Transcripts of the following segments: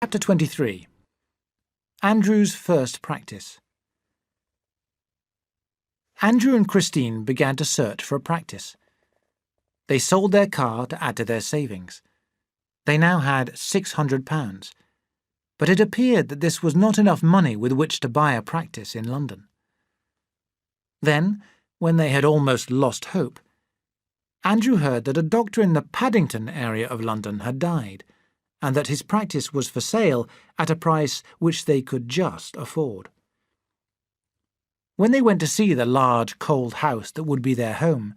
Chapter 23. Andrew's first practice. Andrew and Christine began to search for a practice. They sold their car to add to their savings. They now had £600, but it appeared that this was not enough money with which to buy a practice in London. Then, when they had almost lost hope, Andrew heard that a doctor in the Paddington area of London had died, and that his practice was for sale at a price which they could just afford. When they went to see the large, cold house that would be their home,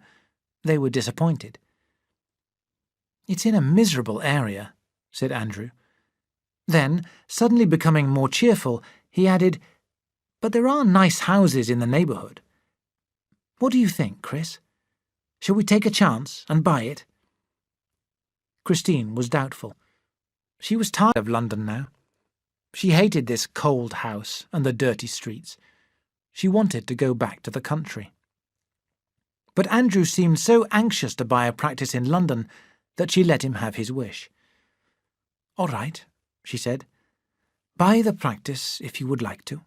they were disappointed. "It's in a miserable area," said Andrew. Then, suddenly becoming more cheerful, he added, "But there are nice houses in the neighbourhood. What do you think, Chris? Shall we take a chance and buy it?" Christine was doubtful. She was tired of London now. She hated this cold house and the dirty streets. She wanted to go back to the country. But Andrew seemed so anxious to buy a practice in London that she let him have his wish. "All right," she said. "Buy the practice if you would like to."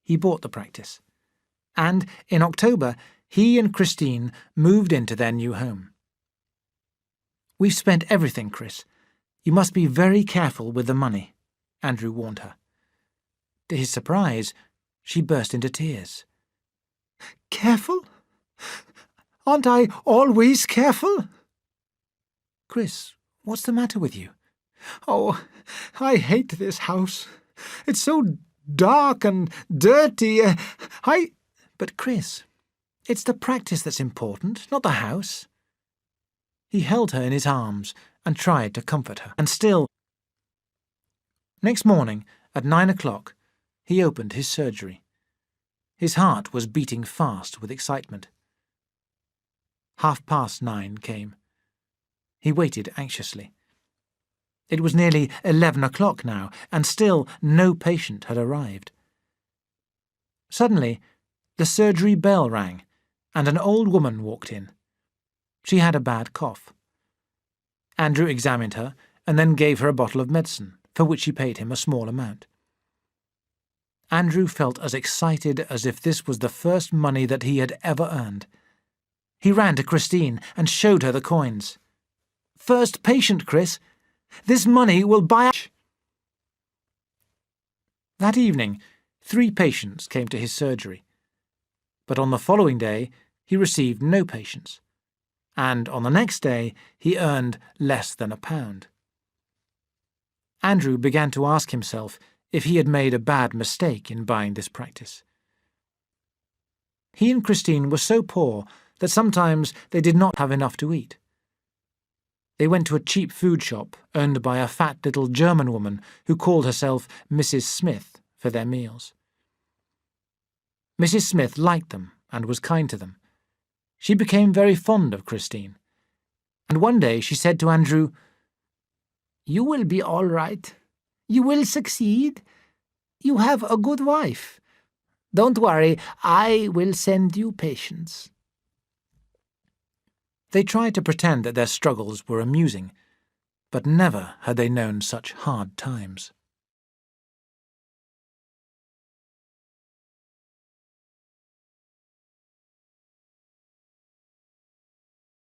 He bought the practice, and in October he and Christine moved into their new home. "We've spent everything, Chris. You must be very careful with the money," Andrew warned her. To his surprise, she burst into tears. "Careful? Aren't I always careful?" "Chris, what's the matter with you?" "Oh, I hate this house. It's so dark and dirty. But Chris, it's the practice that's important, not the house." He held her in his arms and tried to comfort her, and still. Next morning, at 9 o'clock, he opened his surgery. His heart was beating fast with excitement. 9:30 came. He waited anxiously. It was nearly 11 o'clock now, and still no patient had arrived. Suddenly, the surgery bell rang, and an old woman walked in. She had a bad cough. Andrew examined her and then gave her a bottle of medicine, for which she paid him a small amount. Andrew felt as excited as if this was the first money that he had ever earned. He ran to Christine and showed her the coins. "First patient, Chris. This money will buy..." That evening, 3 patients came to his surgery. But on the following day, he received no patients. And on the next day, he earned less than £1. Andrew began to ask himself if he had made a bad mistake in buying this practice. He and Christine were so poor that sometimes they did not have enough to eat. They went to a cheap food shop owned by a fat little German woman who called herself Mrs. Smith for their meals. Mrs. Smith liked them and was kind to them. She became very fond of Christine, and one day she said to Andrew, "You will be all right. You will succeed. You have a good wife. Don't worry, I will send you patients." They tried to pretend that their struggles were amusing, but never had they known such hard times.